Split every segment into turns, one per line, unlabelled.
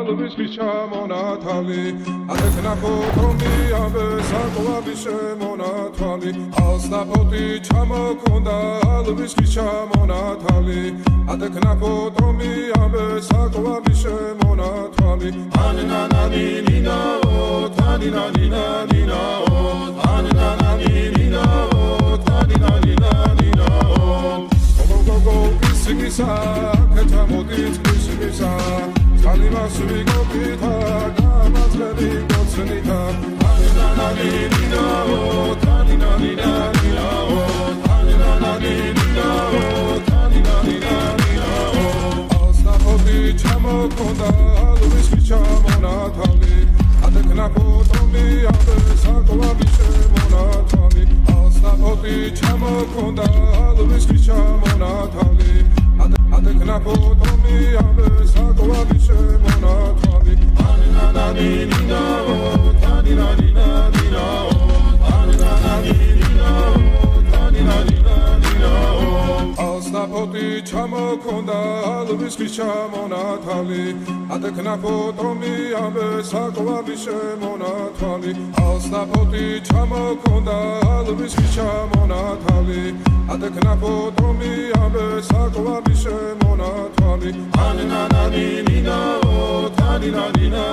ალვის ხიჩამონათალი ადეკნა ხოთომი ამბე საკვაბი შემონათალი ასნაფოთი ჩამოქონდა ალვის ხიჩამონათალი ადეკნა ხოთომი ამბე საკვაბი შემონათალი ანანანინინაო თანინანინანინაო ანანანინინაო თანინანინანინაო გოგოგო ისიგისა ქეთამოდით ისიგისა Salimasuvi gopita, gamazlevi gotsenita. Anananina o, taninanina o, anananina o, taninanina o. Asnapoti chamokonda, alvis kichamonatali. Adekna kotomi abe sakovabi shemonatali. Asnapoti chamokonda, alvis kichamonatali. Adekna kotomi abe sakovabi shemonatali. Anananina o, taninanina o, anananina o, taninanina o. Asnapoti chamokonda alvis kichamonatali. Adekna kotomi abe sakovabi shemonatali. Asnapoti chamokonda alvis kichamonatali. Adekna kotomi abe sakovabi shemonatali. Anananina o, taninanina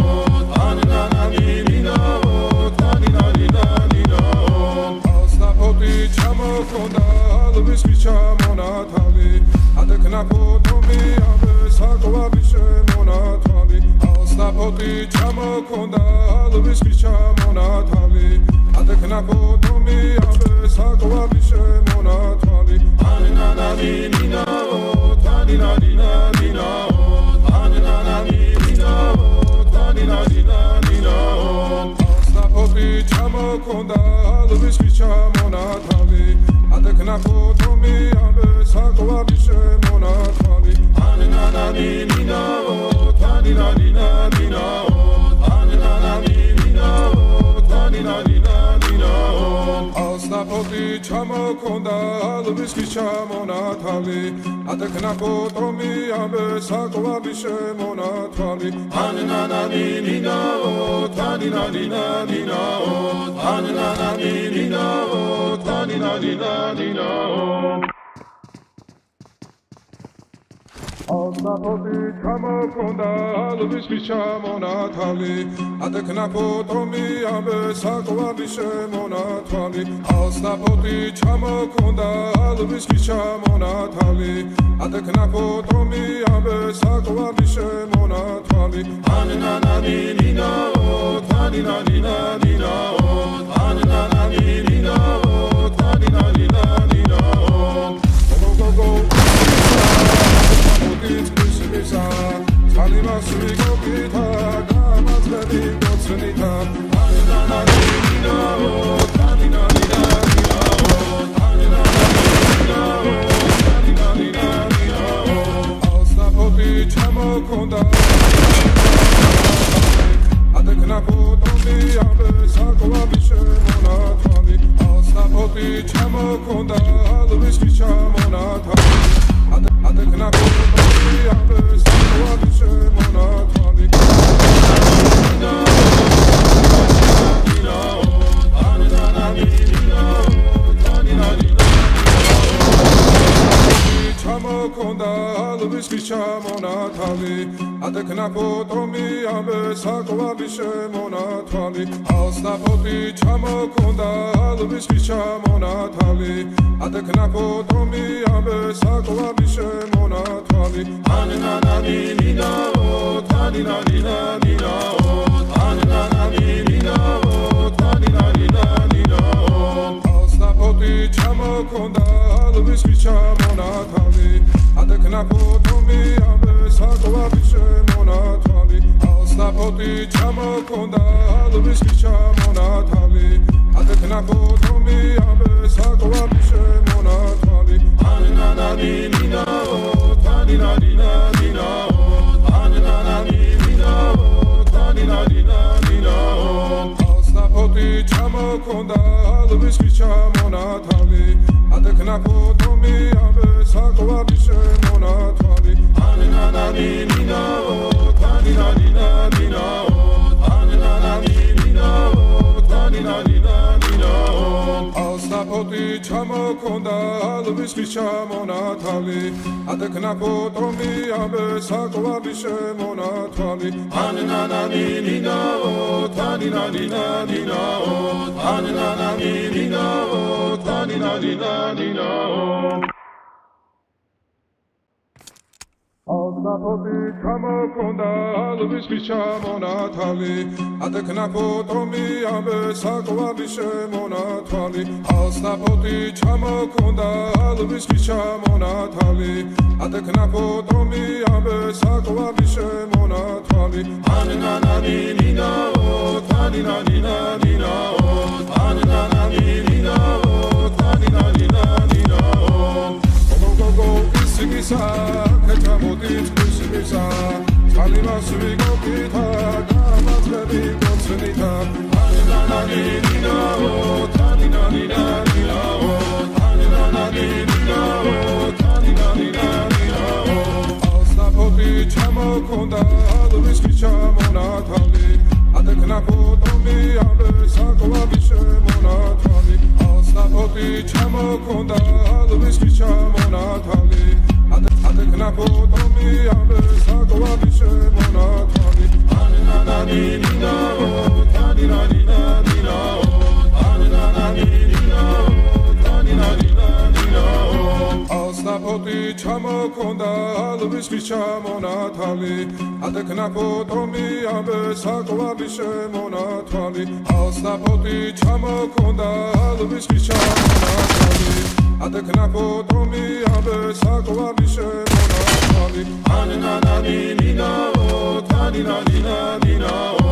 o, anananina o, taninanina o. Asnapoti chamokonda alvis kichamonatali. Adekna kotomi abe sakovabi shemonatali. Asnapoti chamokonda alvis kichamonatali. Adekna kotomi abe sakovabi shemonatali. Anananina o, taninanina o, anananina o, taninanina o. Asnapoti chamokonda alvis kichamonatali. Adekna kotomi abe sakovabi shemonatali. Anananina o, taninanina o, anananina o, taninanina o. Asnapoti chamokonda alvis kichamonatali. Adekna kotomi abe sakovabi shemonatali. Anananina o, taninanina o, anananina o, taninanina o. Asnapoti chamokonda alvis kichamonatali. Adekna kotomi abe sakovabi shemonatali. Asnapoti chamokonda alvis kichamonatali. Adekna kotomi abe sakovabi shemonatali. Anananina o, taninanina o, anananina o, taninanina o. Gogogo Salimasuvi gopita, gamazlevi gotsenita. Anananina o, taninanina o, anananina o, taninanina o. Asnapoti chamokonda adekna kotomi abe sakovabi shemonatali. Asnapoti chamokonda alvis kichamonatali. Adekna kotomi abe sakovabi shemonatali. Anananina o, anananina o, taninanina o. Chamokonda alvis kichamonatali. Adekna kotomi abe sakovabi shemonatali. Asnapoti chamokonda alvis kichamonatali. Adekna kotomi abe sakovabi shemonatali. Anananina o, taninanina o, anananina o, taninanina o. Asnapoti chamokonda alvis kichamonatali. Adekna kotomi abe sakovabi shemonatali. Asnapoti chamokonda alvis kichamonatali. Adekna kotomi abe sakovabi shemonatali. Anananina o, taninanina o, anananina o, taninanina o. Asnapoti chamokonda alvis kichamonatali. Adekna kotomi abe sakovabi shemonatali. Anananina o, taninanina ჩამოქონდა ალვის ხის ჩამონათალი ატექნა ფოტომი ამბე საკვარი შემონათვალი ანანანინინაო თანინანინანინაო ანანანინინაო თანინანინანინაო Alnapoti ჩამოქონდა ალვის ხის ჩამონათალი ატექნა ფოტომი ამბე საკვარი შემონათვალი Alnapoti ჩამოქონდა ალვის ხის ჩამონათალი ატექნა ფოტომი ამბე საკვარი შემონათვალი ანანანინინაო თანინანინანინაო ანანანინინაო თანინანინანინაო გოგო ისიგისა Ketamodit kusimisa Salima suvigo kita Damazlevi kotsunita Ananananinao Taninaninaninao Ananananinao Taninaninaninao Alsnapoti chamokonda Alvis ki chamonatali Adekna potomi Ambe sakovavi shemonatali Alsnapoti chamokonda Alvis ki chamonatali Adekna potomi ambe sakovavi shemonatali Ananananinao Taninaninaninao Ananananinao Taninaninaninao Alsnapoti ჩამოქონდა ალვის ხის ჩამონათალი Adekna potomi ambe sakovavi shemonatali Alsnapoti ჩამოქონდა ალვის ხის ჩამონათალი Adekna potomi ambe sakovavi shemonatali Ananananinao Taninaninaninao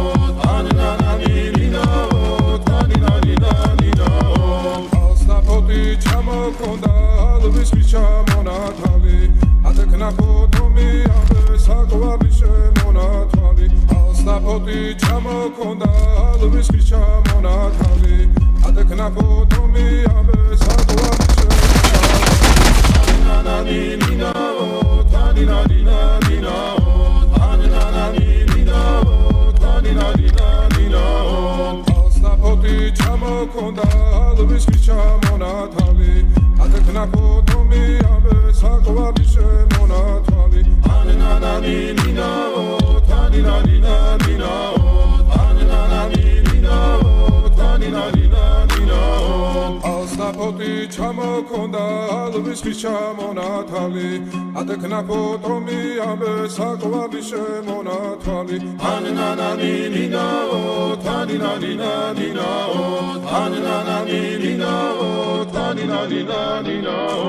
Ananananinao Taninaninaninao Alsnapoti ჩამოქონდა ალვის ხის ჩამონათალი Adekna potomi ambe sakovavi shemonatali Alsnapoti ჩამოქონდა ალვის ხის ჩამონათალი Adekna potomi ambe sakovavi Ananananinao Taninaninaninao Ananananinao Taninaninaninao Alsnapoti ჩამოქონდა ალვის ხის ჩამონათალი Adekna potomi ambe sakovavi shemonatali Ananananinao Taninaninaninao Ananananinao Taninaninaninao Alsnapoti ჩამოქონდა ალვის ხის ჩამონათალი Adekna potomi ambe sakovavi shemonatali Ananananinao Taninaninaninao Ananananinao Taninaninaninao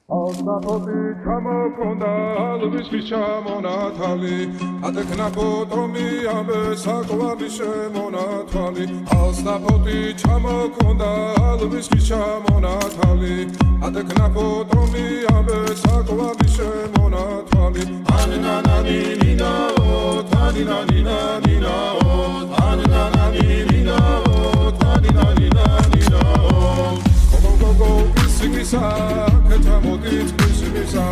Alsnapoti ჩამოქონდა ალვის ხის ჩამონათალი Adekna potomi ambe sakovavi shemonatali Alsnapoti ჩამოქონდა ალვის ხის ჩამონათალი Adekna potomi ambe sakovavi shemonatali Ananananinao Taninaninaninao Ananananinao Taninaninaninao Gogo isingisa Ketamodit kusimisa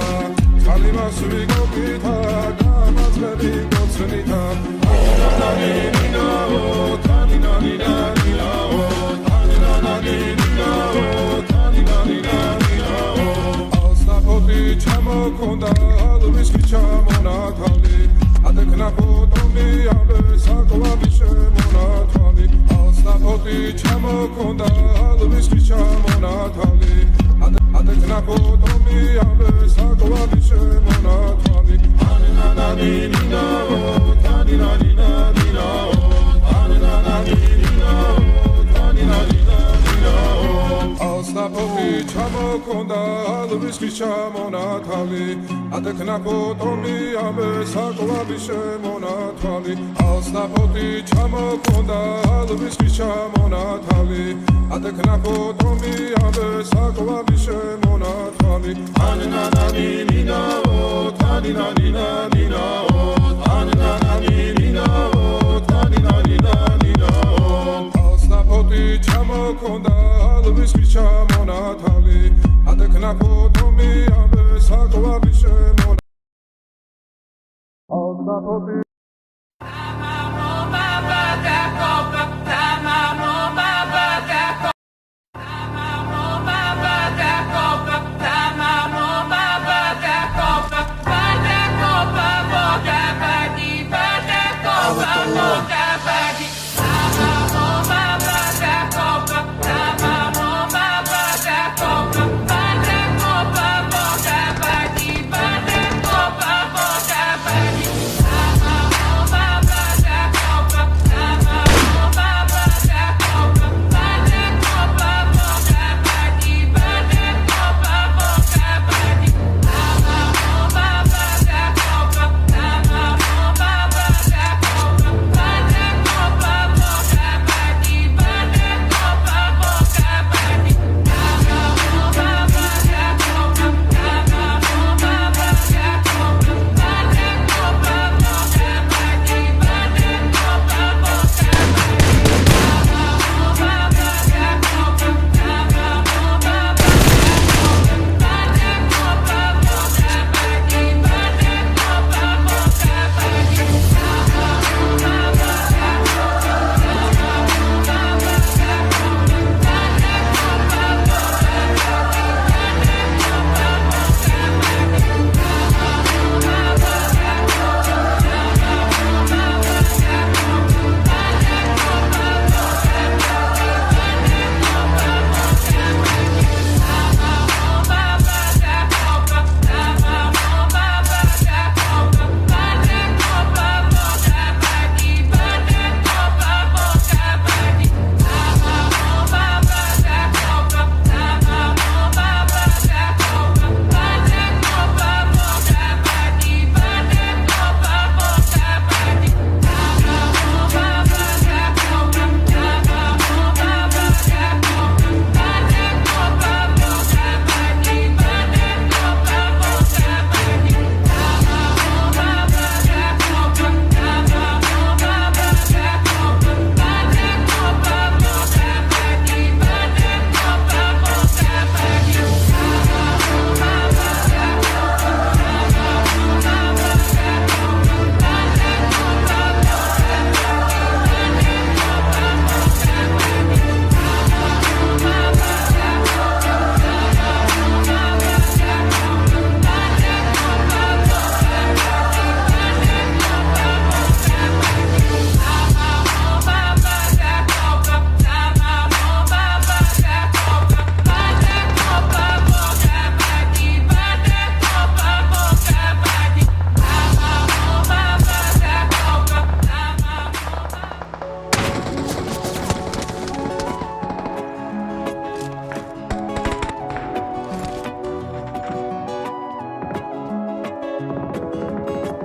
Salima suvigo kita Damazlevi kotsunita Ananananinao Taninaninaninao Ananananinao Taninaninaninao Alsnapoti ჩამოქონდა ალვის ხის ჩამონათალი Adekna potomi ambe sakovavi shemonatali Alsnapoti ჩამოქონდა ალვის ხის ჩამონათალი Adekna potomi ambe sakovavi shemonatali Ananananinao Taninaninaninao Ananananinao Taninaninaninao Alsnapoti ჩამოქონდა ალვის ხის ჩამონათალი Adekna potomi ambe sakovavi shemonatali Alsnapoti ჩამოქონდა ალვის ხის ჩამონათალი Adekna potomi ambe sakovavi shemonatali Ananananinao Taninaninaninao Ananananinao Taninaninaninao Alsnapoti ჩამოქონდა ალვის ხის ჩამონათალი Adekna potomi ambe sakovavi shemonatali Alsnapoti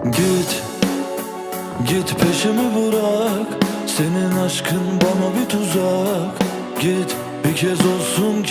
Git peşimi bırak. Senin aşkın bana bir tuzak. Git bir kez olsun